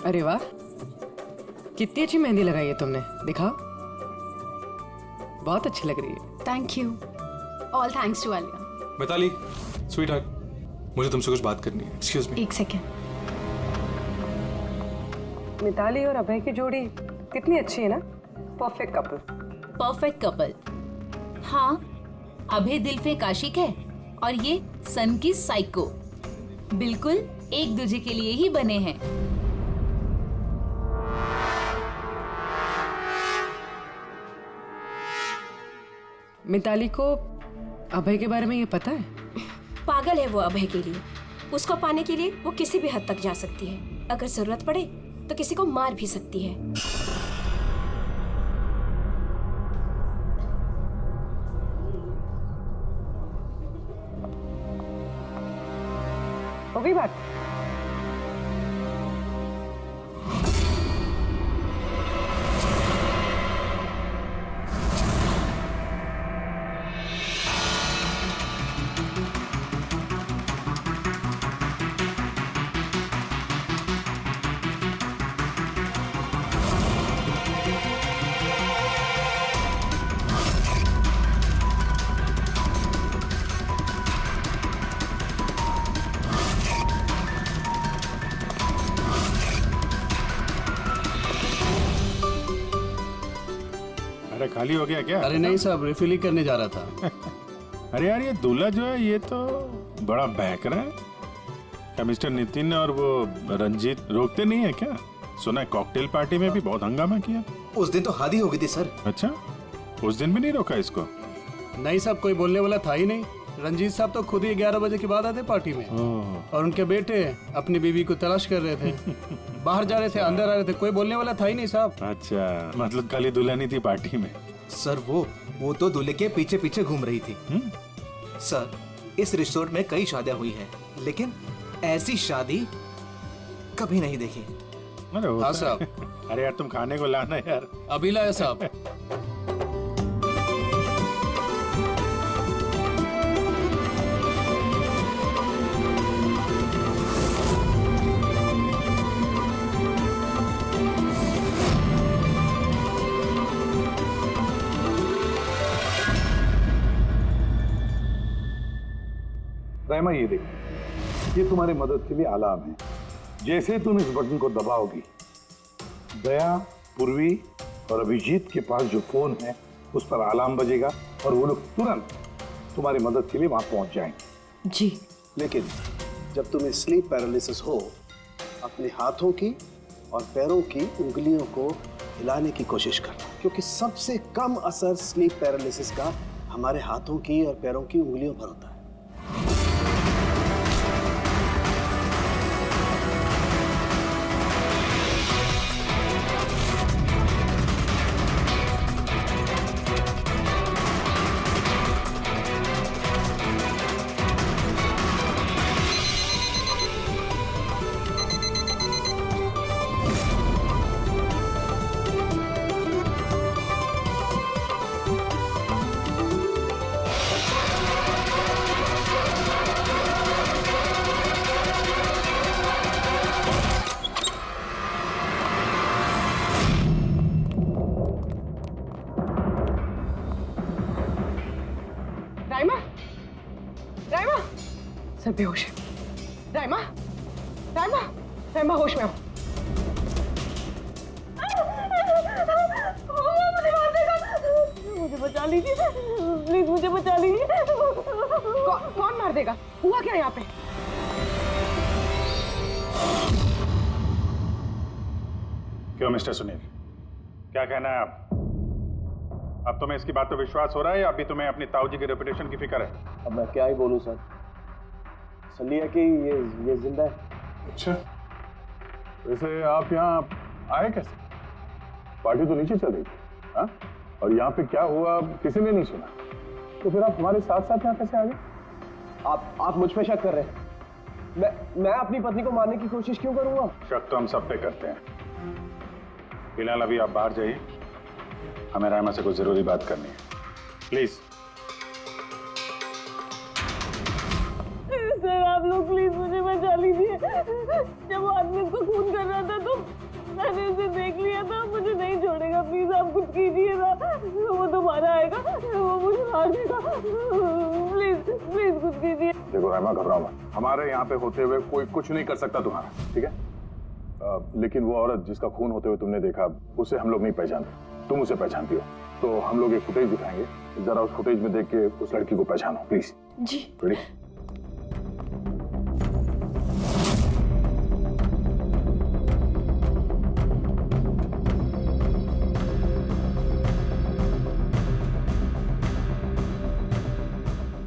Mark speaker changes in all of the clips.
Speaker 1: अरे वाह, कितनी अच्छी मेहंदी लगाई है तुमने, दिखाओ। बहुत अच्छी लग रही है।
Speaker 2: Thank you. All thanks to Alia.
Speaker 3: Mitali, sweetheart, मुझे तुमसे कुछ बात करनी है। Excuse me.
Speaker 2: एक सेकेंड।
Speaker 1: मिताली और अभय की जोड़ी कितनी अच्छी है ना, परफेक्ट कपल।
Speaker 4: Perfect couple. हाँ, अभय दिल पे आशिक है और ये सन की साइको। बिल्कुल एक दूजे के लिए ही बने हैं।
Speaker 1: मिताली को अभय के बारे में ये पता है?
Speaker 5: पागल है वो अभय के लिए। उसको पाने के लिए वो किसी भी हद तक जा सकती है। अगर जरूरत पड़े तो किसी को मार भी सकती है।
Speaker 1: हो गई बात?
Speaker 6: अरे खाली हो गया क्या?
Speaker 7: अरे नहीं साहब, रिफिल ही करने जा रहा था।
Speaker 6: अरे यार, ये दूल्हा जो है ये तो बड़ा बहक रहा है। क्या मिस्टर नितिन और वो रंजीत रोकते नहीं है क्या? सुना है कॉकटेल पार्टी में भी बहुत हंगामा किया।
Speaker 8: उस दिन तो हादी हो गई थी सर।
Speaker 6: अच्छा, उस दिन भी नहीं रोका इसको?
Speaker 7: नहीं साहब, कोई बोलने वाला था ही नहीं। रंजीत साहब तो खुद ही 11 बजे के बाद आते पार्टी में। और उनके बेटे अपनी बीवी को तलाश कर रहे थे। बाहर जा रहे थे, अंदर आ रहे थे, कोई बोलने वाला था ही नहीं साहब।
Speaker 6: अच्छा, मतलब खाली दुल्हन थी पार्टी में?
Speaker 8: सर वो तो दूल्हे के पीछे पीछे घूम रही थी। सर, इस रिसोर्ट में कई शादियां हुई हैं, लेकिन ऐसी शादी कभी नहीं देखी।
Speaker 6: अरे
Speaker 7: हाँ साहब।
Speaker 6: अरे यार, तुम खाने को लाना यार।
Speaker 7: अभी लाया साहब।
Speaker 9: रहमा, ये देखो, ये तुम्हारी मदद के लिए अलार्म है। जैसे तुम इस बटन को दबाओगी, दया, पूर्वी और अभिजीत के पास जो फोन है उस पर अलार्म बजेगा और वो लोग तुरंत तुम्हारी मदद के लिए वहां पहुंच जाएंगे।
Speaker 1: जी।
Speaker 10: लेकिन जब तुम्हें स्लीप पैरालिसिस हो, अपने हाथों की और पैरों की उंगलियों को हिलाने की कोशिश करना, क्योंकि सबसे कम असर स्लीप पैरालिसिस का हमारे हाथों की और पैरों की उंगलियों पर होता है।
Speaker 1: राइमा, सर बेहोश है। राइमा, राइमा, राइमा होश में आओ। मुझे बचा लीजिए प्लीज, मुझे बचा लीजिए। कौन मार देगा? हुआ क्या यहाँ पे?
Speaker 6: क्यों मिस्टर सुनील, क्या कहना है आप? अब तुम्हें इसकी बात पे विश्वास हो रहा है या अभी तुम्हें अपनी ताऊ जी की रेपुटेशन की फिक्र है?
Speaker 10: अब मैं क्या ही बोलूं सर, सलिया कि ये जिंदा है।
Speaker 9: अच्छा, वैसे आप यहाँ आए कैसे? पार्टी तो नीचे चल रही थी, हाँ? और यहाँ पे क्या हुआ किसी ने नहीं सुना, तो फिर आप हमारे साथ साथ यहाँ कैसे आ गए?
Speaker 10: आप मुझ पे शक कर रहे हैं? मैं अपनी पत्नी को मारने की कोशिश क्यों करूंगा?
Speaker 6: शक तो हम सब पे करते हैं। फिलहाल अभी आप बाहर जाइए, हमें रायमा से कुछ जरूरी बात करनी है, प्लीज।
Speaker 1: सर आप लोग प्लीज मुझे बचा लीजिए। जब वो आदमी उसको खून कर रहा था तो कीजिए ना, वो दोबारा आएगा, वो मुझे मार देगा। प्लीज प्लीज कुछ कीजिए।
Speaker 9: देखो रहमा, घबराओ मत। हमारे यहाँ पे होते हुए कोई कुछ नहीं कर सकता तुम्हारा, ठीक है? लेकिन वो औरत जिसका खून होते हुए तुमने देखा, उसे हम लोग नहीं पहचानते। तुम उसे पहचानती हो, तो हम लोग एक फुटेज दिखाएंगे। जरा उस फुटेज में देख के उस लड़की को पहचानो प्लीज।
Speaker 5: जी।
Speaker 9: रेडी?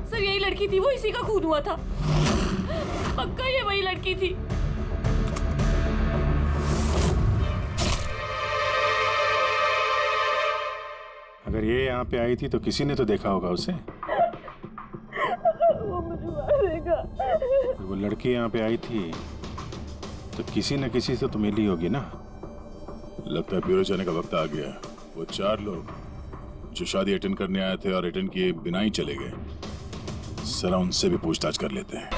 Speaker 5: सर यही लड़की थी, वो इसी का खून हुआ था। पक्का ये वही लड़की थी।
Speaker 6: अगर ये यहाँ पे आई थी तो किसी ने तो देखा होगा उसे।
Speaker 1: वो मुझे मारेगा।
Speaker 6: अगर वो लड़की यहाँ पे आई थी तो किसी न किसी से तो मिली होगी ना।
Speaker 11: लगता है ब्यूरो जाने का वक्त आ गया। वो 4 लोग जो शादी अटेंड करने आए थे और अटेंड किए बिना ही चले गए, जरा उनसे भी पूछताछ कर लेते हैं।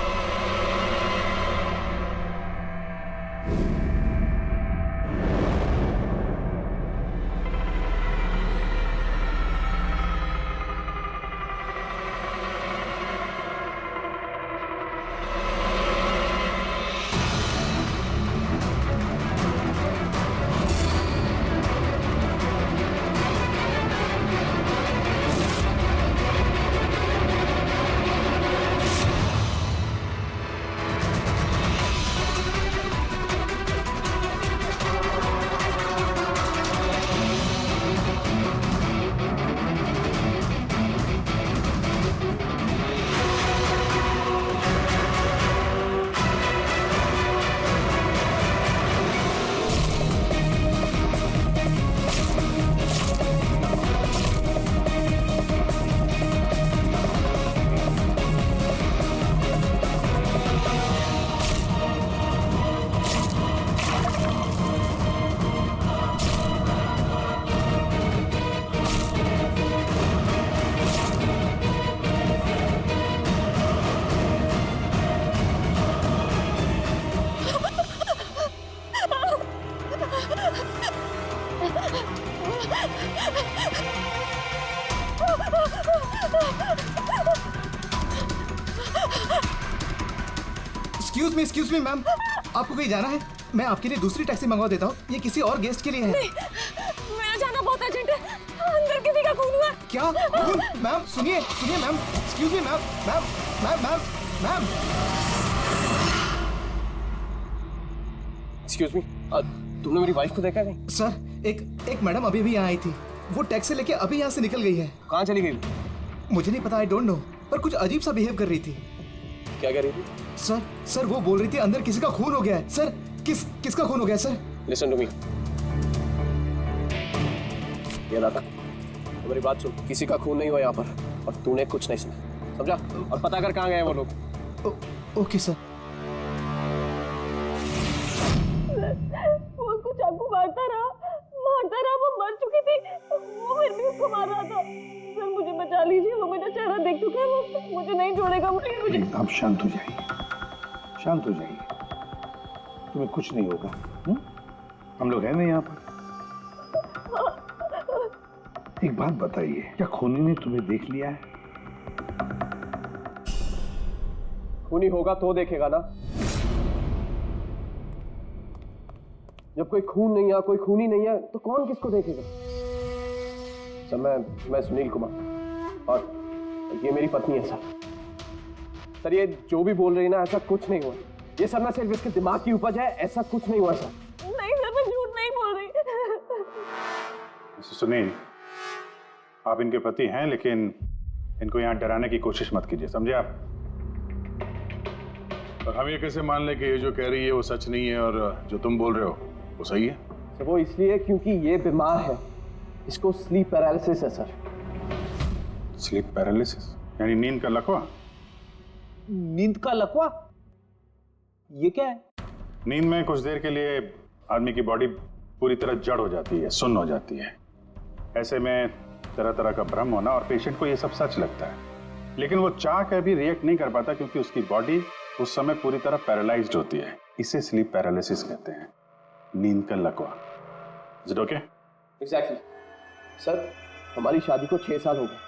Speaker 8: एक्सक्यूज मी मैम, आपको कहीं जाना है? मैं आपके लिए दूसरी टैक्सी मंगवा देता हूँ। ये किसी और गेस्ट के लिए है।
Speaker 5: नहीं, मेरा जाना बहुत अर्जेंट है। अंदर किसी का खून हुआ।
Speaker 8: क्या खून? मैम सुनिए सुनिए ma'am, excuse me ma'am, ma'am ma'am ma'am ma'am.
Speaker 12: Excuse me, तुमने मेरी वाइफ को देखा नहीं?
Speaker 8: सर एक मैडम अभी भी यहाँ आई थी। वो टैक्सी लेके अभी यहाँ से निकल गई है।
Speaker 12: कहाँ चली गई?
Speaker 8: मुझे नहीं पता, आई डोंट नो, पर कुछ अजीब सा बिहेव कर रही थी।
Speaker 12: क्या कह रही थी?
Speaker 8: सर वो बोल रही थी अंदर किसी का खून हो गया है। सर किसका खून हो गया सर?
Speaker 12: लिसन टू मी, ये दादा मेरी बात सुन। किसी का खून नहीं हुआ यहाँ पर, और तूने कुछ नहीं सुना, समझा? और पता कर कहाँ गए वो लोग।
Speaker 8: Okay sir.
Speaker 1: वो उसको चाकू मारता रहा, वो मर चुकी थी, वो फिर भी उसको मार रहा था। सर मुझे बचा लीजिए, वो मेरा चेहरा देख चुका है, वो मुझे नहीं छोड़ेगा। मुझे
Speaker 9: आप शांत हो जाइए, शांत हो जाइए, तुम्हें कुछ नहीं होगा। हम लोग हैं ना यहाँ पर। एक बात बताइए, क्या खूनी ने तुम्हें देख लिया है?
Speaker 12: खूनी होगा तो देखेगा ना। जब कोई खून नहीं है, कोई खूनी नहीं है, तो कौन किसको देखेगा? सर मैं सुनील कुमार, और ये मेरी पत्नी है सर। सर ये जो भी बोल रही है ना, ऐसा कुछ नहीं हुआ। ये सब ना सिर्फ इसके दिमाग की उपज है, ऐसा कुछ नहीं हुआ सर।
Speaker 1: नहीं सर, मैं झूठ नहीं बोल रही।
Speaker 6: सुनील, आप इनके पति हैं, लेकिन इनको यहाँ डराने की कोशिश मत कीजिए, समझे आप?
Speaker 11: और हम ये कैसे मान लें कि ये जो कह रही है वो सच नहीं है और जो तुम बोल रहे हो वो सही है?
Speaker 12: सर वो इसलिए क्योंकि ये बीमार है, इसको स्लीप पैरालिसिस है सर।
Speaker 6: स्लीप पैरालिसिस यानी नींद का लकवा?
Speaker 12: नींद का लकवा? ये क्या है?
Speaker 6: नींद में कुछ देर के लिए आदमी की बॉडी पूरी तरह जड़ हो जाती है, सुन्न हो जाती है। ऐसे में तरह तरह का भ्रम होना, और पेशेंट को ये सब सच लगता है, लेकिन वो चाह कर भी रिएक्ट नहीं कर पाता क्योंकि उसकी बॉडी उस समय पूरी तरह पैरालाइज्ड होती है। इसे स्लीप पैरालिसिस कहते हैं, नींद का लकवा। Is it okay?
Speaker 12: Exactly. Sir, हमारी शादी को 6 साल हो गए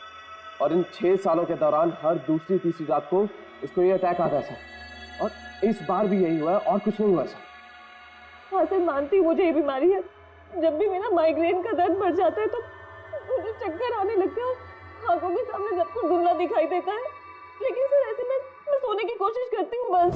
Speaker 12: और इन 6 सालों के दौरान हर दूसरी तीसरी रात को इसको ये अटैक आता है सर, और इस बार भी यही हुआ है और कुछ नहीं हुआ सर।
Speaker 1: हाँ सर, मानती हूँ मुझे ये बीमारी है। जब भी मेरा माइग्रेन का दर्द बढ़ जाता है तो मुझे चक्कर आने लगते हैं और आंखों के सामने सब कुछ धुंधला दिखाई देता है। लेकिन सर ऐसे मैं सोने की कोशिश करती हूँ बस।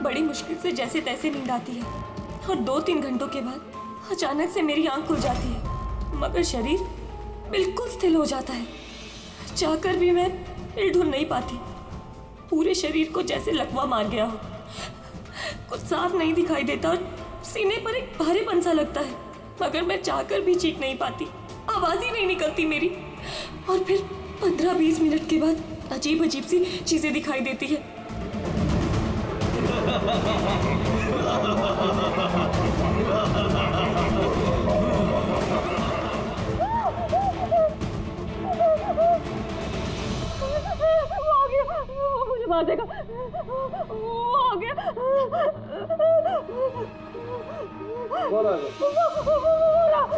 Speaker 5: बड़ी मुश्किल से जैसे तैसे नींद आती है और 2-3 घंटों के बाद अचानक से मेरी आंख खुल जाती है, मगर शरीर बिल्कुल स्थिर हो जाता है। चाहकर भी मैं हिल-डुल नहीं पाती। पूरे शरीर को जैसे लकवा मार गया हो। कुछ साफ नहीं दिखाई देता और सीने पर एक भारीपन सा लगता है, मगर मैं चाहकर भी चीख नहीं पाती। आवाज ही नहीं निकलती मेरी। और फिर 15-20 मिनट के बाद अजीब अजीब सी चीजें दिखाई देती है।
Speaker 1: वो मुझे मार देगा। वो आ गया।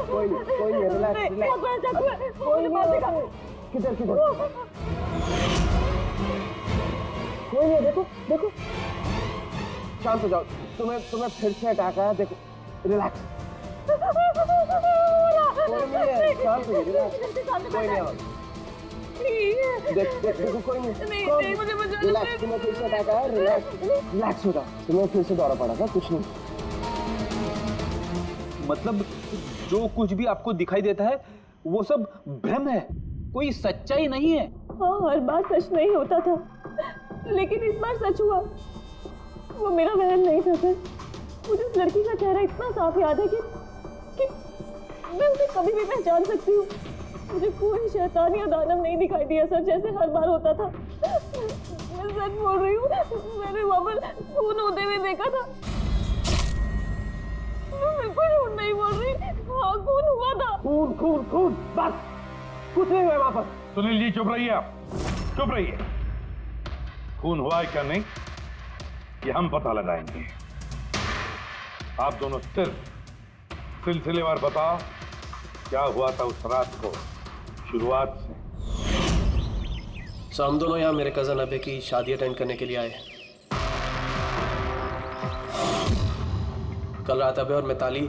Speaker 12: कोई नहीं, रिलैक्स।
Speaker 1: मुझे मार देगा।
Speaker 12: किधर? कोई नहीं, देखो। शांत हो जाओ। तुम्हें फिर से अटैक आया। देखो, रिलैक्स। कोई नहीं है, शांत हो जाओ, रिलैक्स। कोई नहीं है। देखो, कोई नहीं,
Speaker 1: मुझे
Speaker 12: रिलैक्स। तुम्हें फिर से अटैक आया, रिलैक्स हो जाओ। तुम्हें फिर से दौरा पड़ा था, कुछ नहीं।
Speaker 13: मतलब जो कुछ भी आपको दिखाई देता है वो सब भ्रम है, कोई सच्चाई नहीं है।
Speaker 1: हाँ, हर बार सच नहीं होता था, लेकिन इस बार सच हुआ। वो मेरा बहन नहीं था सर। मुझे उस लड़की का चेहरा इतना साफ याद है कि मैं उसे कभी भी पहचान सकती हूँ। मुझे कोई शैतान या दानव नहीं दिखाई दिया सर, जैसे हर बार होता था। मैं सच बोल रही हूँ, मैंने वहाँ पर खून होते हुए देखा था। मैं बिल्कुल झूठ नहीं बोल रही। हाँ, खून हुआ था।
Speaker 12: खून, बस कुछ नहीं हुआ वहाँ पर।
Speaker 9: सुनील जी, चुप रहिए आप, चुप रहिए। खून हुआ है क्या नहीं, ये हम पता लगाएंगे। आप दोनों सिर्फ सिलसिलेवार बताओ क्या हुआ था उस रात को, शुरुआत से।
Speaker 12: सो हम दोनों यहाँ मेरे कजन अभय की शादी अटेंड करने के लिए आए। कल रात अभय और मिताली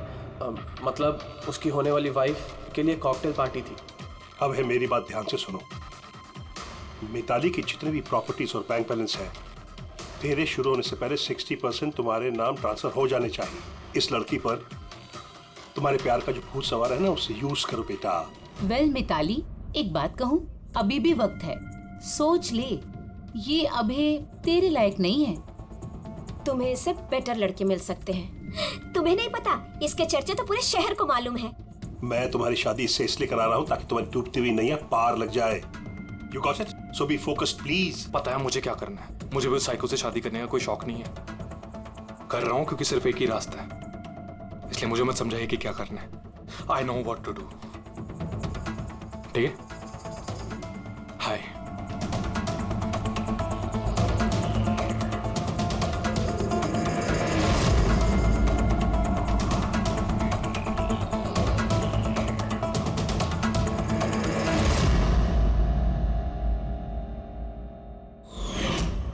Speaker 12: मतलब उसकी होने वाली वाइफ के लिए कॉकटेल पार्टी थी।
Speaker 14: अब है, मेरी बात ध्यान से सुनो। मिताली की जितने भी प्रॉपर्टीज और बैंक बैलेंस है, फेरे शुरू होने से पहले 60% तुम्हारे नाम ट्रांसफर हो जाने चाहिए। इस लड़की पर तुम्हारे प्यार का जो भूत सवार है ना, उसे यूज करो बेटा।
Speaker 4: वेल मिताली, एक बात कहूँ, अभी भी वक्त है, सोच ले। ये अभय तेरे लायक नहीं है।
Speaker 5: तुम्हें इससे बेटर लड़के मिल सकते हैं। तुम्हें नहीं पता, इसके चर्चे तो पूरे शहर को मालूम है।
Speaker 14: मैं तुम्हारी शादी इससे इसलिए करा रहा हूँ ताकि तुम्हारी डूबती हुई नैया पार लग जाए। You got it? So be focused, please.
Speaker 3: पता है मुझे क्या करना है। मुझे वो साइको से शादी करने का कोई शौक नहीं है। कर रहा हूँ क्योंकि सिर्फ एक ही रास्ता है, इसलिए मुझे मत समझाइए कि क्या करना है। I know what to do. ठीक है? हाय।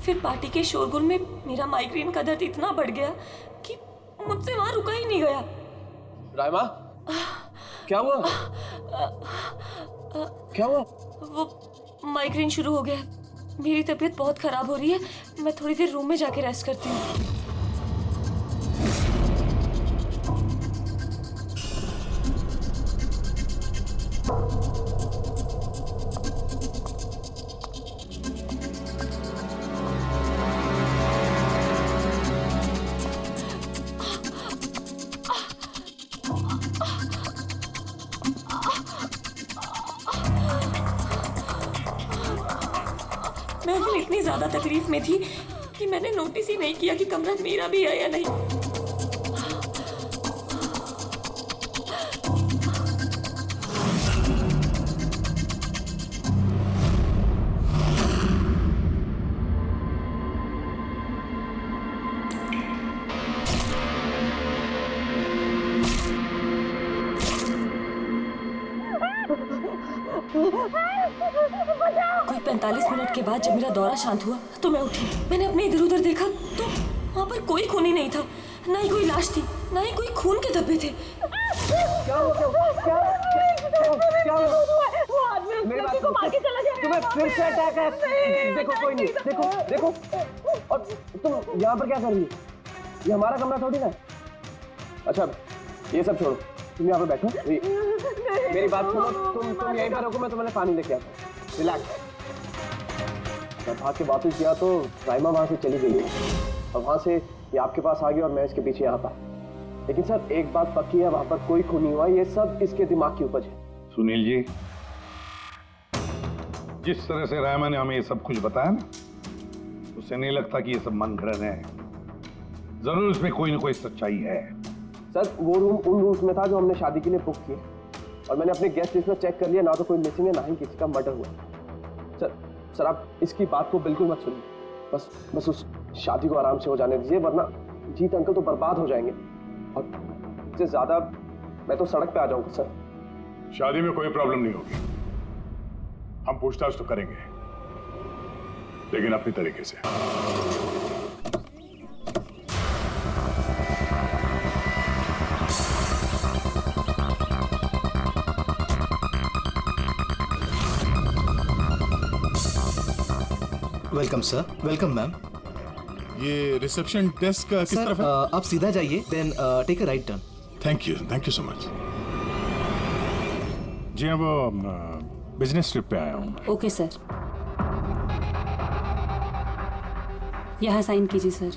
Speaker 5: फिर पार्टी के शोरगुल में मेरा माइग्रेन का दर्द इतना बढ़ गया कि मुझसे वहां रुका ही नहीं गया।
Speaker 12: रायमा, क्या हुआ? क्या हुआ?
Speaker 5: वो माइग्रेन शुरू हो गया। मेरी तबीयत बहुत खराब हो रही है। मैं थोड़ी देर रूम में जाके रेस्ट करती हूँ। महफिल इतनी ज्यादा तकलीफ में थी कि मैंने नोटिस ही नहीं किया कि कमरा मेरा भी है या नहीं। कोई 45 मिनट के बाद जब मेरा दौरा शांत हुआ तो मैं उठी। मैंने अपने इधर उधर देखा तो वहाँ पर कोई खून ही नहीं था, ना ही कोई लाश थी, ना ही कोई खून के धब्बे थे।
Speaker 12: क्या हुआ? मेरी बात सुनो, तुम्हें फिर से अटैक है। देखो कोई नहीं, देखो और तुम यहाँ पर क्या कर रही हो? ये हमारा कमरा थोड़ी ना है। अच्छा ये सब छोड़ो, तुम यहाँ पे बैठो। मेरी बात सुनो, तुम यहीं पर रुको, मैं तुम्हें पानी लेके आता हूँ। रिलैक्स। मैं भाग के वापस गया तो राइमा वहां से चली गई और वहां से ये आपके पास आ गया और मैं इसके पीछे यहाँ पर। लेकिन सर एक बात पक्की है, वहां पर कोई खून नहीं हुआ, ये सब इसके दिमाग की उपज है।
Speaker 9: सुनील जी, जिस तरह से रायमा ने हमें ये सब कुछ बताया ना, उससे नहीं लगता कि ये सब मन घड़न है। जरूर इसमें कोई ना कोई सच्चाई है।
Speaker 12: सर वो रूम उन रूम्स में था जो हमने शादी के लिए बुक किए और मैंने अपने गेस्ट लिस्ट में चेक कर लिया, ना तो कोई मिसिंग है ना ही किसी का मर्डर हुआ। सर आप इसकी बात को बिल्कुल मत सुनिए, बस उस शादी को आराम से हो जाने दीजिए, वरना जीत अंकल तो बर्बाद हो जाएंगे और इससे ज्यादा मैं तो सड़क पे आ जाऊंगा। सर
Speaker 9: शादी में कोई प्रॉब्लम नहीं होगी, हम पूछताछ तो करेंगे, लेकिन अपनी तरीके से।
Speaker 8: Welcome sir. Welcome ma'am.
Speaker 11: ये रिसेप्शन डेस्क किस तरफ है?
Speaker 8: आप सीधा जाइए, then take a right turn.
Speaker 11: Thank you so much.
Speaker 6: जी हाँ, वो बिजनेस ट्रिप पे आया हूँ।
Speaker 5: ओके सर, यहाँ साइन कीजिए सर।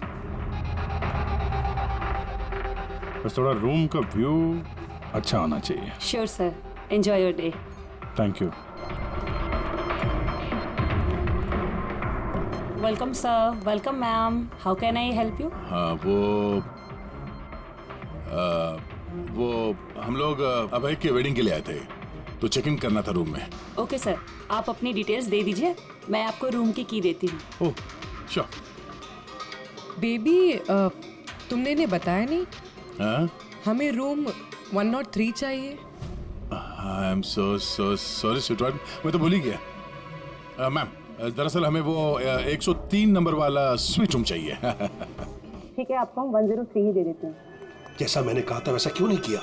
Speaker 6: बस थोड़ा रूम का व्यू अच्छा होना चाहिए।
Speaker 5: Sure sir, enjoy your day.
Speaker 6: Thank you.
Speaker 5: Welcome sir, welcome ma'am, how can I help you?
Speaker 11: हाँ वो हम लोग अभय के वेडिंग के लिए आए थे, तो चेक इन करना था रूम में।
Speaker 5: ओके सर, आप अपनी डिटेल्स दे दीजिए, मैं आपको रूम की की देती हूँ।
Speaker 11: Oh sure.
Speaker 15: बेबी तुमने इन्हें बताया नहीं?
Speaker 11: हाँ?
Speaker 15: हमें रूम 103 चाहिए।
Speaker 11: I am so sorry sweetheart, मैं तो भूल ही गया। मैम दरअसल हमें वो 103 नंबर वाला स्वीट रूम चाहिए।
Speaker 1: ठीक है, आपको हम 103 ही दे देते हैं।
Speaker 14: जैसा मैंने कहा था वैसा क्यों नहीं किया?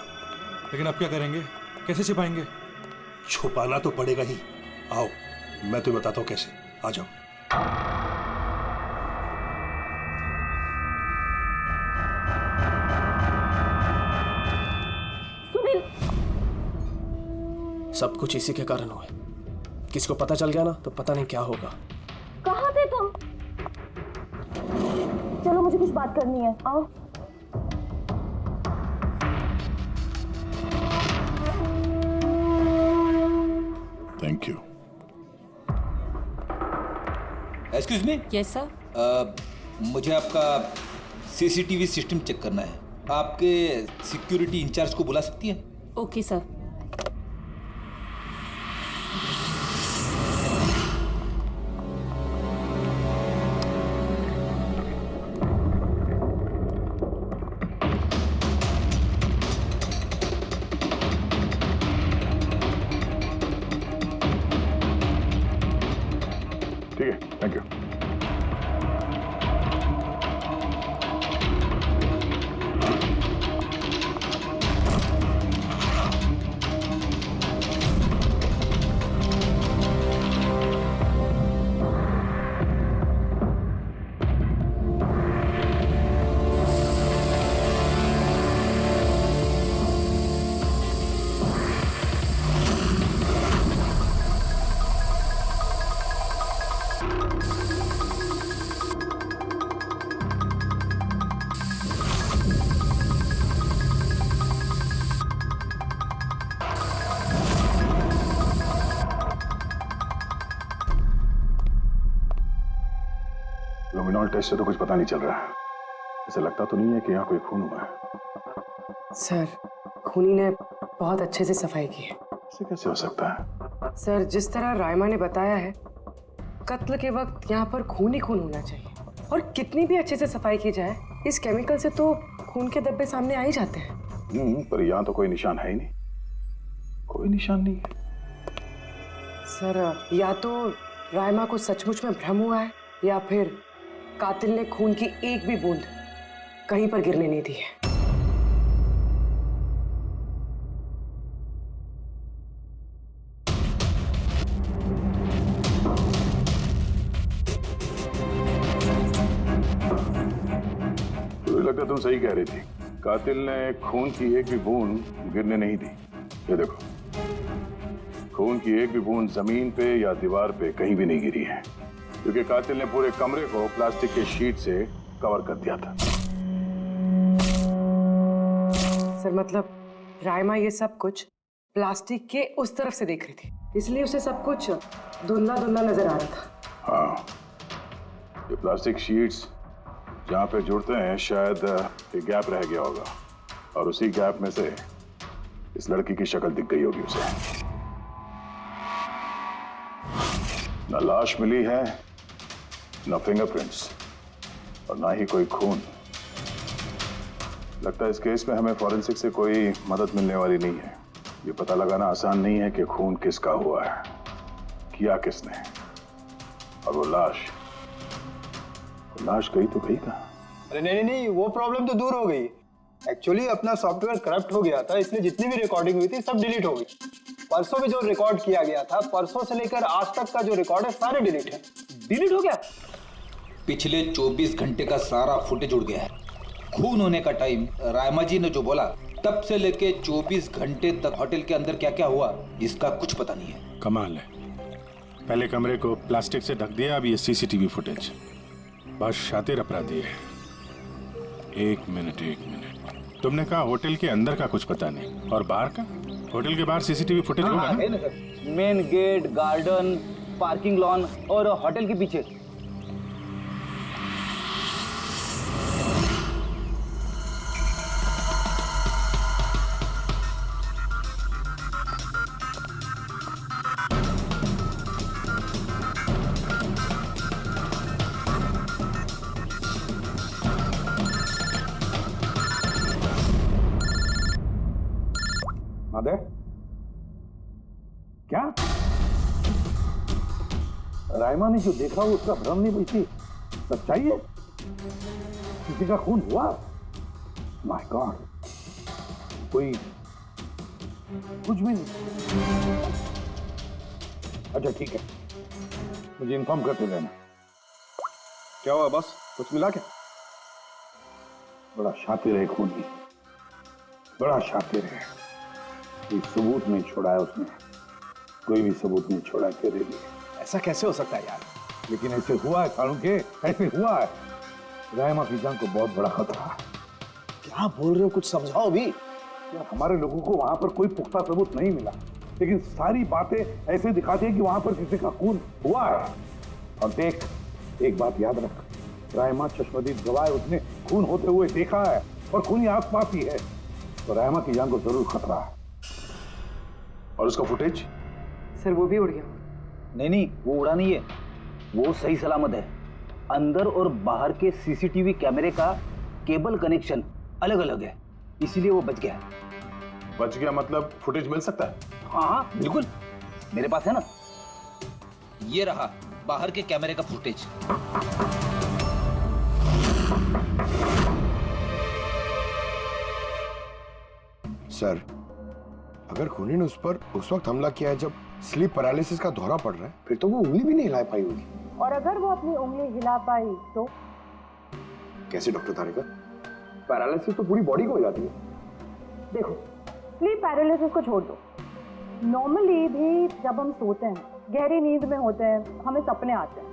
Speaker 3: लेकिन अब क्या करेंगे, कैसे छिपाएंगे?
Speaker 14: छुपाना तो पड़ेगा ही। आओ मैं तुम्हें बताता हूँ कैसे, आ जाओ।
Speaker 1: सुनील,
Speaker 12: सब कुछ इसी के कारण हुआ। किसी को पता चल गया ना तो पता नहीं क्या होगा।
Speaker 1: कहाँ थे तुम? चलो मुझे कुछ बात करनी है, आओ।
Speaker 11: Thank you.
Speaker 16: Excuse me.
Speaker 5: Yes sir.
Speaker 16: मुझे आपका सीसीटीवी सिस्टम चेक करना है। आपके सिक्योरिटी इंचार्ज को बुला सकती हैं?
Speaker 5: Okay sir.
Speaker 9: ठीक है, थैंक यू।
Speaker 6: फिनॉल टेस्ट से तो कुछ पता नहीं चल रहा है। ऐसा लगता तो नहीं है कि यहाँ कोई खून हुआ है।
Speaker 15: सर, खूनी ने बहुत अच्छे से सफाई की है।
Speaker 6: ऐसे कैसे हो सकता है?
Speaker 15: सर, जिस तरह रायमा ने बताया है, कत्ल के वक्त यहाँ पर खून ही खून होना चाहिए। और कितनी भी अच्छे से सफाई की जाए, इस केमिकल से तो खून के धब्बे सामने आ ही जाते हैं।
Speaker 6: पर यहाँ तो कोई निशान है ही नहीं। कोई निशान नहीं है।
Speaker 15: सर, या तो रायमा को सचमुच में भ्रम हुआ है, या फिर कातिल ने खून की एक भी बूंद कहीं पर गिरने नहीं दी है।
Speaker 6: मुझे लगता तुम सही कह रही थी। कातिल ने खून की एक भी बूंद गिरने नहीं दी। ये देखो, खून की एक भी बूंद जमीन पे या दीवार पे कहीं भी नहीं गिरी है, क्योंकि कातिल ने पूरे कमरे को प्लास्टिक के शीट से कवर कर दिया था।
Speaker 15: सर, मतलब रायमा ये सब कुछ प्लास्टिक के उस तरफ से देख रही थी, इसलिए उसे सब कुछ धुंधला धुंधला नजर आ रहा था।
Speaker 6: हाँ, ये प्लास्टिक शीट्स जहाँ पे जुड़ते हैं, शायद एक गैप रह गया होगा, और उसी गैप में से इस लड़की की शक्ल दिख गई होगी उसे। न लाश मिली है, न फिंगरप्रिंट्स, और ना ही कोई खून। लगता है इस केस में हमें फॉरेंसिक से कोई मदद मिलने वाली नहीं है। ये पता लगाना आसान नहीं है कि खून किसका हुआ है, किया किसने, और वो लाश गई तो गई कहाँ?
Speaker 17: अरे नहीं, वो प्रॉब्लम तो दूर हो गई। एक्चुअली अपना सॉफ्टवेयर करप्ट हो गया था, इसलिए जितनी भी रिकॉर्डिंग हुई थी सब डिलीट हो गई। परसों में जो रिकॉर्ड किया गया था, परसों से लेकर आज तक का जो रिकॉर्ड है, सारे डिलीट है। डिलीट हो गया।
Speaker 16: पिछले 24 घंटे का सारा फुटेज उड़ गया है। खून होने का टाइम रायमा जी ने जो बोला, तब से लेके 24 घंटे तक होटल के अंदर क्या क्या हुआ, इसका कुछ पता नहीं है।
Speaker 6: कमाल है। पहले कमरे को प्लास्टिक से ढक दिया, अब ये सीसीटीवी फुटेज। बहुत शातिर अपराधी है। एक मिनट, तुमने कहा होटल के अंदर का कुछ पता नहीं, और बाहर का? होटल के बाहर सीसीटीवी फुटेज होगा ना?
Speaker 13: Main gate, garden, parking lawn और होटल के पीछे।
Speaker 9: क्या रायमा ने जो देखा वो उसका भ्रम नहीं बल्कि सच्चाई है? किसी का खून हुआ? माय गॉड, कोई कुछ भी नहीं। अच्छा ठीक है, मुझे इन्फॉर्म करते रहना।
Speaker 10: क्या हुआ बस, कुछ मिला क्या?
Speaker 9: बड़ा शातिर है खूनी, बड़ा शातिर है। कोई सबूत नहीं छोड़ा है उसने, कोई भी सबूत नहीं छोड़ा तेरे लिए।
Speaker 10: ऐसा कैसे हो सकता है यार?
Speaker 9: लेकिन ऐसे हुआ है सालुंके, ऐसे हुआ है। रायमा की जान को बहुत बड़ा खतरा है।
Speaker 10: क्या बोल रहे हो, कुछ समझाओ भी।
Speaker 9: यार हमारे लोगों को वहां पर कोई पुख्ता सबूत नहीं मिला, लेकिन सारी बातें ऐसे दिखाती है कि वहां पर किसी का खून हुआ है। और देख, एक बात याद रख, रायमा चश्मदीद गवाह है, उसने खून होते हुए देखा है और खूनी आसपास ही है, तो रायमा की जान को जरूर खतरा है।
Speaker 6: और उसका फुटेज?
Speaker 15: सर, वो भी उड़ गया।
Speaker 13: नहीं, वो उड़ा नहीं है, वो सही सलामत है। अंदर और बाहर के सीसीटीवी कैमरे का केबल कनेक्शन अलग अलग है, इसीलिए वो बच गया।
Speaker 6: बच गया मतलब फुटेज मिल सकता है?
Speaker 13: हाँ, बिल्कुल, मेरे पास है ना।
Speaker 16: ये रहा बाहर के कैमरे का फुटेज।
Speaker 18: सर, अगर खूनी ने उस पर उस वक्त हमला किया है जब स्लीप पैरालिसिस का दौरा पड़ रहा है,
Speaker 10: फिर तो वो उंगली भी नहीं हिला पाई होगी।
Speaker 1: और अगर वो अपनी उंगली हिला पाई तो?
Speaker 10: कैसे डॉक्टर तारिका? पैरालिसिस तो पूरी बॉडी को हो जाती है।
Speaker 1: देखो, स्लीप पैरालिसिस को छोड़ दो, नॉर्मली भी जब हम सोते हैं, गहरी नींद में होते हैं, हमें सपने आते हैं,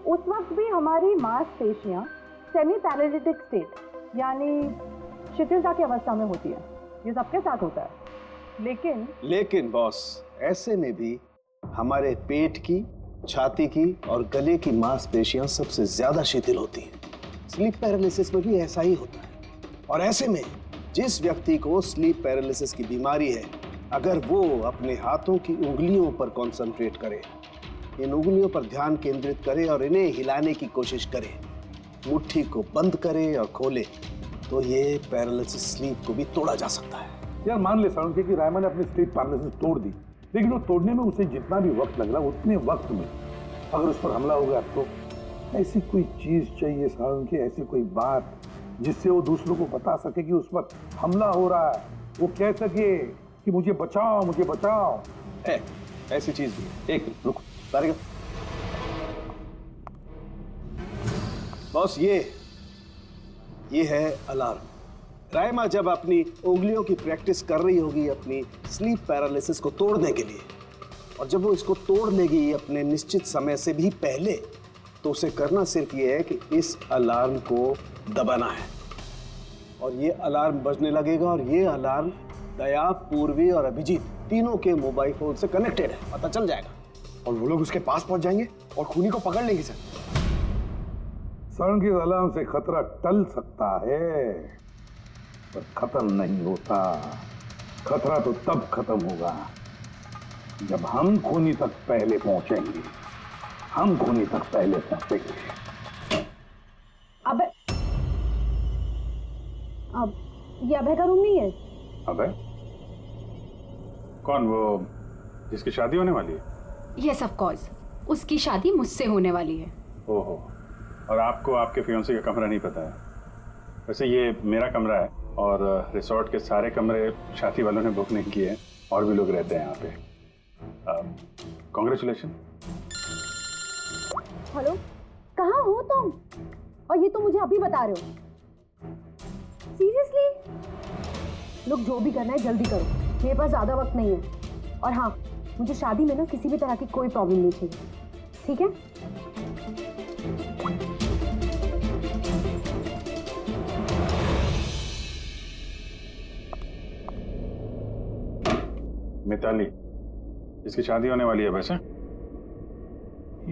Speaker 1: उस वक्त भी हमारी मांसपेशियां सेमी पैरालिटिक स्टेट यानी शिथिलता की अवस्था में होती है। ये सबके साथ होता है। लेकिन
Speaker 10: बॉस, ऐसे में भी हमारे पेट की छाती की और गले की मांसपेशियां सबसे ज्यादा शिथिल होती हैं। स्लीप पैरालिसिस में भी ऐसा ही होता है। और ऐसे में जिस व्यक्ति को स्लीप पैरालिसिस की बीमारी है, अगर वो अपने हाथों की उंगलियों पर कंसंट्रेट करे, इन उंगलियों पर ध्यान केंद्रित करे और इन्हें हिलाने की कोशिश करे, मुट्ठी को बंद करे और खोले, तो ये पैरालिसिस स्लीप को भी तोड़ा जा सकता है।
Speaker 9: यार मान ले साळुंखे कि रायमा ने अपनी स्लीप पैरालिसिस तोड़ दी, लेकिन वो तोड़ने में उसे जितना भी वक्त लग रहा, उतने वक्त में अगर उस पर हमला हो गया तो ऐसी कोई चीज चाहिए साळुंखे, ऐसी कोई बात जिससे वो दूसरों को बता सके कि उस पर हमला हो रहा है, वो कह सके कि मुझे बचाओ, मुझे बचाओ।
Speaker 10: है ऐसी चीज भी है। एक मिनट रुको तारिका। बॉस ये है अलार्म। रायमा जब अपनी उंगलियों की प्रैक्टिस कर रही होगी अपनी स्लीप पैरालिसिस को तोड़ने के लिए, और जब वो इसको तोड़ लेगी अपने निश्चित समय से भी पहले, तो उसे करना सिर्फ ये है कि इस अलार्म को दबाना है, और ये अलार्म बजने लगेगा। और ये अलार्म दया, पूर्वी और अभिजीत तीनों के मोबाइल फोन से कनेक्टेड है, पता चल जाएगा।
Speaker 18: और वो लोग उसके पास पहुंच जाएंगे और खूनी को पकड़ लेंगे सर।
Speaker 9: साळुंखे के अलार्म से खतरा टल सकता है, पर खत्म नहीं होता। खतरा तो तब खत्म होगा जब हम खूनी तक पहले पहुंचेंगे। हम खूनी तक पहले पहुंचेंगे।
Speaker 1: अब ये अभय का रूम नहीं है?
Speaker 6: अबे कौन, वो जिसकी शादी होने वाली है?
Speaker 2: यस ऑफ कोर्स, उसकी शादी मुझसे होने वाली है।
Speaker 6: ओहो, और आपको आपके फियोंसे का कमरा नहीं पता है? वैसे ये मेरा कमरा है और रिसोर्ट के सारे कमरे शादी वालों ने बुक नहीं किए हैं, और भी लोग रहते हैं यहाँ पे। कॉन्ग्रेचुलेशन।
Speaker 1: हेलो, कहाँ हो तुम? और ये तो मुझे अभी बता रहे हो? सीरियसली? लोग जो भी करना है जल्दी करो, मेरे पास ज्यादा वक्त नहीं है। और हाँ, मुझे शादी में ना किसी भी तरह की कोई प्रॉब्लम नहीं चाहिए, ठीक है?
Speaker 6: मिताली, इसकी शादी होने वाली है। वैसे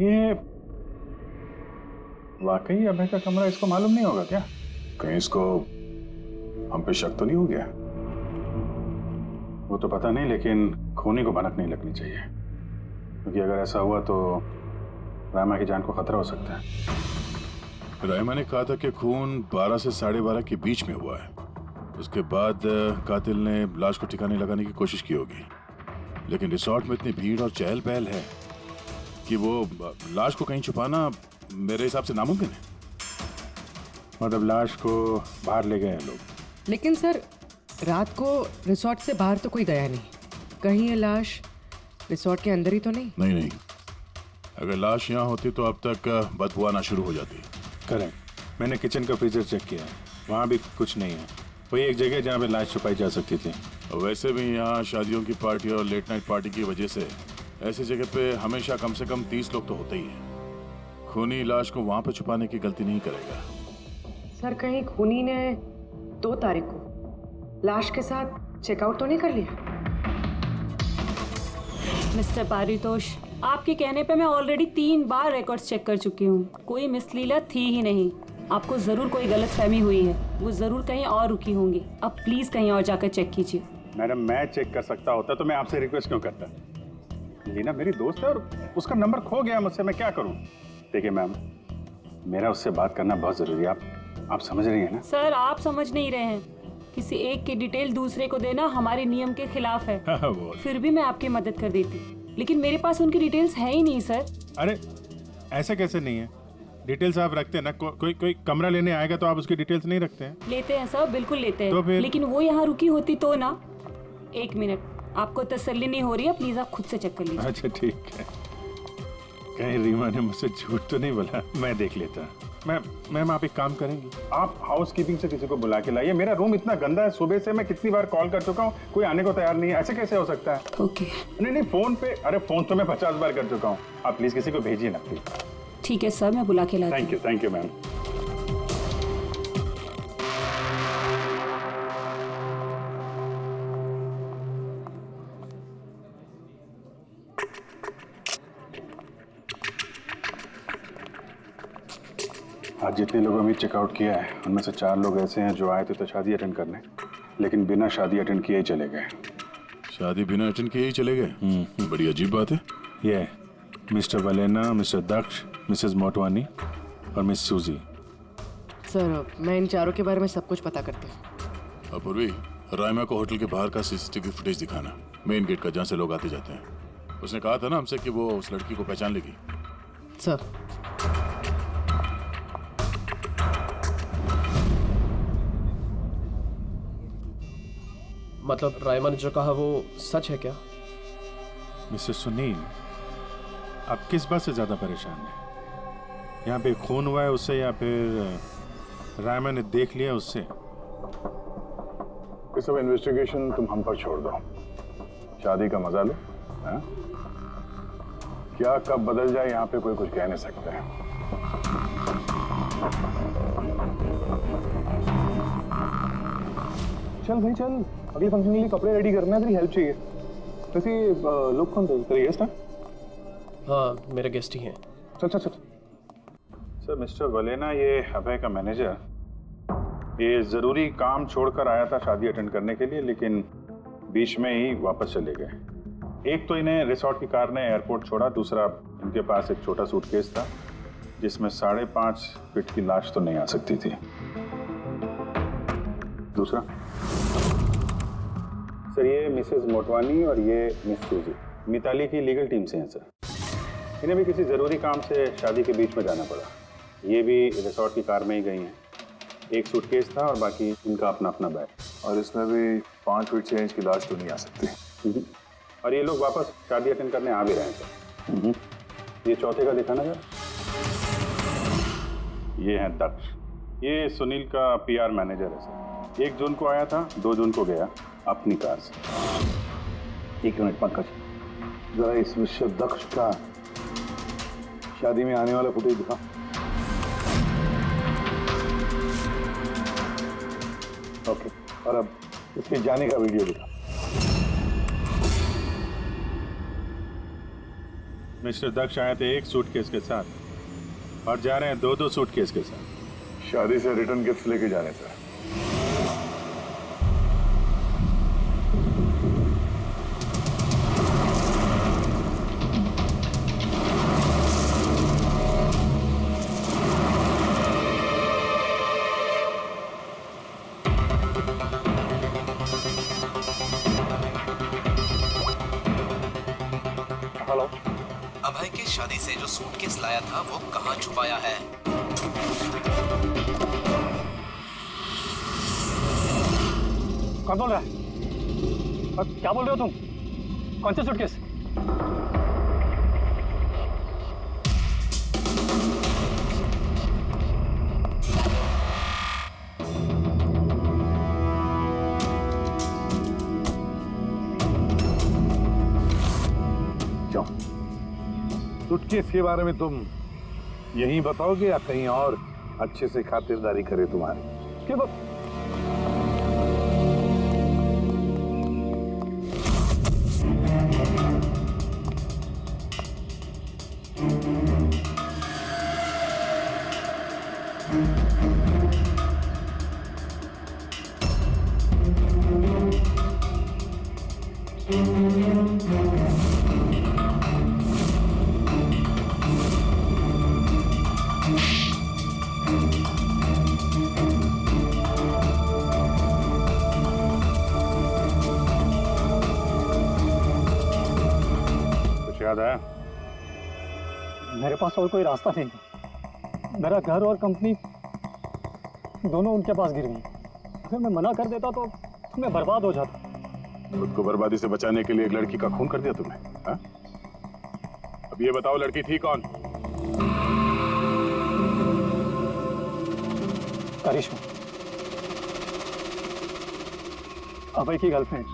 Speaker 6: ये वाकई अभय का कमरा इसको मालूम नहीं होगा क्या?
Speaker 11: कहीं इसको हम पे शक तो नहीं हो गया?
Speaker 6: वो तो पता नहीं, लेकिन खूनी को भनक नहीं लगनी चाहिए, क्योंकि अगर ऐसा हुआ तो रायमा की जान को खतरा हो सकता है।
Speaker 11: रायमा ने कहा था कि खून 12 से 12:30 के बीच में हुआ है। उसके बाद कातिल ने लाश को ठिकाने लगाने की कोशिश की होगी, लेकिन रिसोर्ट में इतनी भीड़ और चहल पहल है कि वो लाश को कहीं छुपाना मेरे हिसाब से नामुमकिन है।
Speaker 6: मतलब लाश को बाहर ले गए हैं लोग?
Speaker 15: लेकिन सर, रात को रिसोर्ट से बाहर तो कोई गया नहीं। कहीं ये लाश रिसोर्ट के अंदर ही तो नहीं?
Speaker 11: नहीं, अगर लाश यहाँ होती तो अब तक बदबू आना शुरू हो जाती।
Speaker 6: करेक्ट। मैंने किचन का फ्रीजर चेक किया है, वहाँ भी कुछ नहीं है। वही एक जगह जहाँ पे लाश छुपाई जा सकती थी।
Speaker 11: और वैसे भी यहाँ शादियों की पार्टी और लेट नाइट पार्टी की वजह से ऐसी जगह पे हमेशा कम से कम 30 लोग तो होते ही हैं। खूनी लाश को वहाँ पे छुपाने की गलती नहीं करेगा।
Speaker 15: सर, कहीं खूनी ने 2 तारीख को लाश के साथ चेकआउट तो नहीं कर लिया?
Speaker 5: मिस्टर पारितोष, आपके कहने पे मैं ऑलरेडी 3 बार रिकॉर्ड्स चेक कर चुकी हूँ, कोई मिसलीला थी ही नहीं। आपको जरूर कोई गलतफहमी हुई है, वो जरूर कहीं और रुकी होंगी। अब प्लीज कहीं और जाकर चेक कीजिए।
Speaker 6: मैडम, मैं चेक कर सकता होता तो मैं आपसे रिक्वेस्ट क्यों करता? लीना मेरी दोस्त है और उसका नंबर खो गया मुझसे, मैं क्या करूँ? देखिए मैम, मेरा उससे बात करना बहुत जरूरी है। आप समझ रही हैं ना?
Speaker 5: सर, आप समझ नहीं रहे हैं। किसी एक की डिटेल दूसरे को देना हमारे नियम के खिलाफ है। फिर भी मैं आपकी मदद कर देती, लेकिन मेरे पास उनकी डिटेल्स है ही नहीं सर।
Speaker 6: अरे ऐसा कैसे नहीं है? डिटेल्स आप रखते हैं ना। कोई कमरा लेने आएगा तो आप उसकी डिटेल्स नहीं रखते हैं?
Speaker 5: लेते हैं सर, बिल्कुल लेते हैं।
Speaker 6: तो फिर?
Speaker 5: लेकिन वो यहाँ रुकी होती तो ना। 1 मिनट, आपको तसल्ली नहीं हो रही है, प्लीज आप खुद से चेक कर लीजिए।
Speaker 6: अच्छा ठीक है। कहीं रीमा ने मुझसे झूठ तो नहीं बोला? मैं देख लेता। मैम आप एक काम करेंगे, आप हाउस कीपिंग से किसी को बुला के लाइए। मेरा रूम इतना गंदा है, सुबह से मैं कितनी बार कॉल कर चुका हूँ, कोई आने को तैयार नहीं है। ऐसे कैसे हो सकता है?
Speaker 5: ओके।
Speaker 6: नहीं, फोन पे, अरे फोन तो मैं 50 बार कर चुका हूँ। आप प्लीज किसी को भेजिए ना प्लीज।
Speaker 5: ठीक है सर, मैं बुला के लाती हूँ।
Speaker 6: Thank you ma'am. आज जितने लोगों ने चेकआउट किया है उनमें से 4 लोग ऐसे हैं जो आए थे तो शादी अटेंड करने, लेकिन बिना शादी अटेंड किए ही चले गए।
Speaker 11: शादी बिना अटेंड किए ही चले गए? बड़ी अजीब बात है।
Speaker 6: ये मिस्टर वलेना, मिस्टर दक्ष, मिसेस मोटवानी और मिस सूजी।
Speaker 15: सर मैं इन चारों के बारे में सब कुछ पता करती हूँ।
Speaker 11: अपूर्वी, रायमा को होटल के बाहर का सीसीटीवी फुटेज दिखाना, मेन गेट का, जहाँ से लोग आते जाते हैं। उसने कहा था ना हमसे कि वो उस लड़की को पहचान लेगी।
Speaker 15: सर
Speaker 12: मतलब रायमा ने जो कहा वो सच है क्या?
Speaker 6: मिस्टर सुनील, आप किस बात से ज्यादा परेशान हैं? यहाँ पे खून हुआ है उससे या फिर रायमा ने देख लिया उससे?
Speaker 9: ये सब इन्वेस्टिगेशन तुम हम पर छोड़ दो, शादी का मजा लो। हाँ? क्या कब बदल जाए यहाँ पे कोई कुछ कह नहीं सकता है।
Speaker 17: चल भाई चल, अगले फंक्शन के लिए कपड़े रेडी करना है, तेरी हेल्प चाहिए। वैसे लोग कौन थे? तेरे गेस्ट हैं?
Speaker 12: हाँ मेरे गेस्ट ही हैं।
Speaker 17: चल चल चल।
Speaker 6: सर मिस्टर वलेना, ये अभय का मैनेजर, ये जरूरी काम छोड़कर आया था शादी अटेंड करने के लिए, लेकिन बीच में ही वापस चले गए। एक तो इन्हें रिसोर्ट की कार ने एयरपोर्ट छोड़ा, दूसरा इनके पास एक छोटा सूटकेस था जिसमें 5.5 फीट की लाश तो नहीं आ सकती थी। दूसरा सर, ये मिसेस मोटवानी और ये मिस सूजी मिताली की लीगल टीम से हैं सर। इन्हें भी किसी ज़रूरी काम से शादी के बीच में जाना पड़ा। ये भी रिसोर्ट की कार में ही गई हैं। एक सूटकेस था और बाकी इनका अपना अपना बैग।
Speaker 9: और इसमें भी 5 फीट 6 इंच की लाश तो नहीं आ सकती।
Speaker 6: और ये लोग वापस शादी अटेंड करने आ भी रहे हैं सर। ये चौथे का दिखाना सर। ये है दक्ष, ये सुनील का पीआर मैनेजर है सर। 1 जून को आया था, 2 जून को गया अपनी कार से।
Speaker 9: 1 मिनट पंकज, जरा इस मिस्टर दक्ष का शादी में आने वाला फुटेज दिखा। ओके, और अब इसके जाने का वीडियो दिखा।
Speaker 6: मिस्टर दक्ष आए थे 1 सूटकेस के साथ और जा रहे हैं 2-2 सूटकेस के साथ।
Speaker 9: शादी से रिटर्न गिफ्ट लेके जाने से।
Speaker 8: अभय के शादी से जो सूटकेस लाया था वो कहाँ छुपाया है?
Speaker 17: कौन बोल रहा है? क्या बोल रहे हो तुम? कौन से सूटकेस?
Speaker 9: सूटकेस के बारे में तुम यहीं बताओगे या कहीं और अच्छे से खातिरदारी करे तुम्हारी?
Speaker 17: क्या बात?
Speaker 6: याद आया?
Speaker 17: मेरे पास और कोई रास्ता नहीं। मेरा घर और कंपनी दोनों उनके पास गिर गई। अगर मैं मना कर देता तो मैं बर्बाद हो जाता।
Speaker 9: खुद को बर्बादी से बचाने के लिए एक लड़की का खून कर दिया तुमने, हाँ? अब ये बताओ लड़की थी कौन?
Speaker 17: करिश्मा, अभय की गर्लफ्रेंड।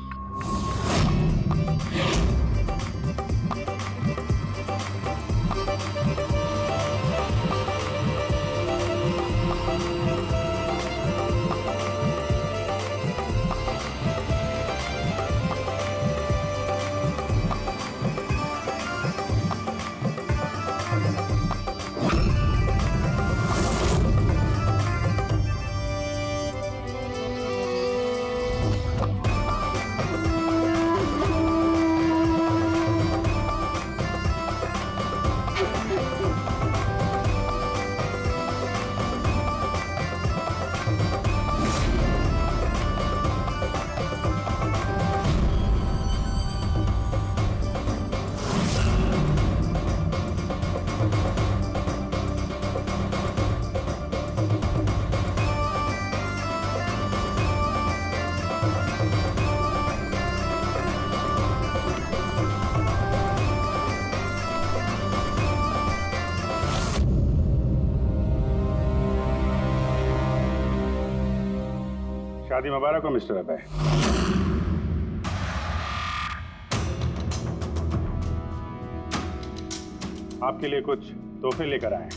Speaker 6: शादी मुबारक हो मिस्टर अभय। आपके लिए कुछ तोहफे लेकर आए हैं,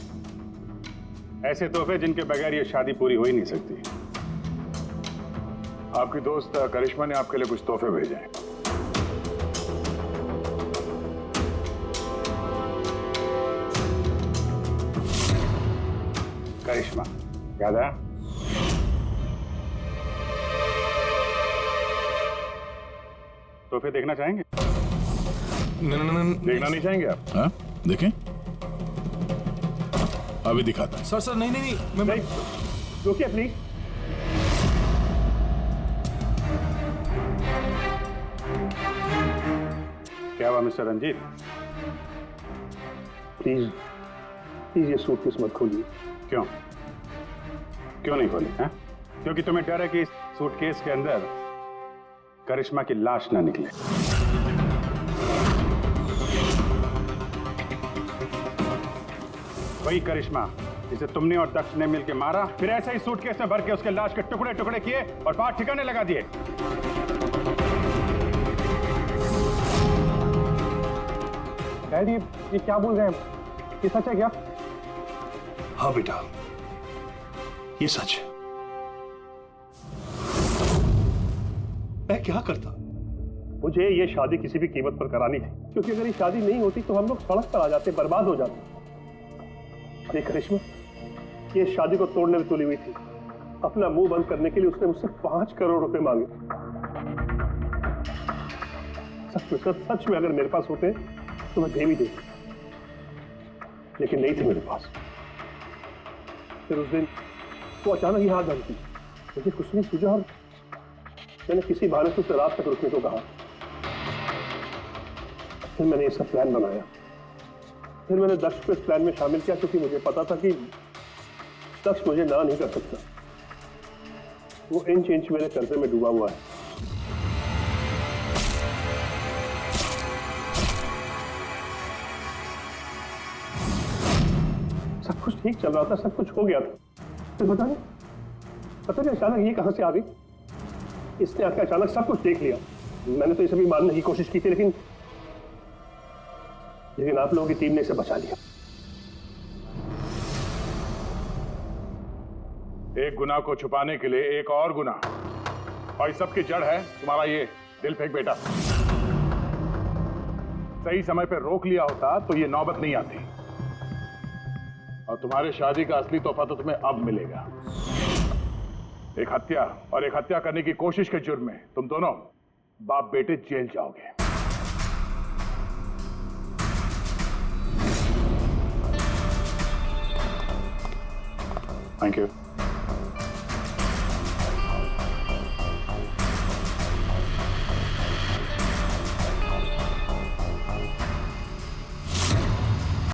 Speaker 6: ऐसे तोहफे जिनके बगैर ये शादी पूरी हो ही नहीं सकती।
Speaker 11: आपकी दोस्त करिश्मा ने आपके लिए कुछ तोहफे भेजे हैं।
Speaker 6: करिश्मा याद आया? तोहफे देखना चाहेंगे? देखना नहीं चाहेंगे आप?
Speaker 11: हाँ देखें, अभी दिखाता।
Speaker 3: सर सर नहीं नहीं नहीं, मैं
Speaker 6: रुकिए प्लीज। क्या हुआ मिस्टर रंजीत?
Speaker 14: प्लीज प्लीज ये सूटकेस मत खोलिए।
Speaker 6: क्यों क्यों नहीं खोली? हैं? क्योंकि तुम्हें डर है कि इस सूटकेस के अंदर करिश्मा की लाश ना निकले। वही करिश्मा जिसे तुमने और दक्ष ने मिलकर मारा, फिर ऐसे ही सूटकेस में भर के उसके लाश के टुकड़े टुकड़े किए और बात ठिकाने लगा दिए।
Speaker 12: डैड ये क्या बोल रहे हैं? ये सच है क्या?
Speaker 14: हाँ बेटा, ये सच है। मैं क्या करता? मुझे ये शादी किसी भी कीमत पर करानी थी, क्योंकि अगर ये शादी नहीं होती तो हम लोग सड़क पर आ जाते, बर्बाद हो जाते। ये करिश्मा ये शादी को तोड़ने में तुली हुई थी। अपना मुंह बंद करने के लिए उसने मुझसे 5 करोड़ रुपए मांगे। सच में अगर मेरे पास होते तो मैं दे भी देता, लेकिन नहीं थे मेरे पास। फिर उस दिन वो अचानक ही हाथ धमकी, मुझे कुछ नहीं सूझा और मैंने किसी बहाने से उसे रात तक रुकने को कहा। फिर मैंने इसका प्लान बनाया। फिर मैंने दक्ष को इस प्लान में शामिल किया, क्योंकि मुझे पता था कि दक्ष मुझे ना नहीं कर सकता। वो इंच इंच मेरे कर्जे में डूबा हुआ है। सब कुछ ठीक चल रहा था, सब कुछ हो गया था। फिर पता नहीं अचानक ये कहां से आ गई। इसने आके अचानक सब कुछ देख लिया। मैंने तो ये सभी मानने की कोशिश की थी, लेकिन आप लोगों की टीम ने इसे बचा लिया।
Speaker 11: एक गुनाह को छुपाने के लिए एक और गुनाह, और इस सब की जड़ है तुम्हारा ये दिल फेंक बेटा। सही समय पर रोक लिया होता तो ये नौबत नहीं आती, और तुम्हारे शादी का असली तोहफा तो तुम्हें अब मिलेगा। एक हत्या और एक हत्या करने की कोशिश के जुर्म में तुम दोनों बाप बेटे जेल जाओगे। Thank you.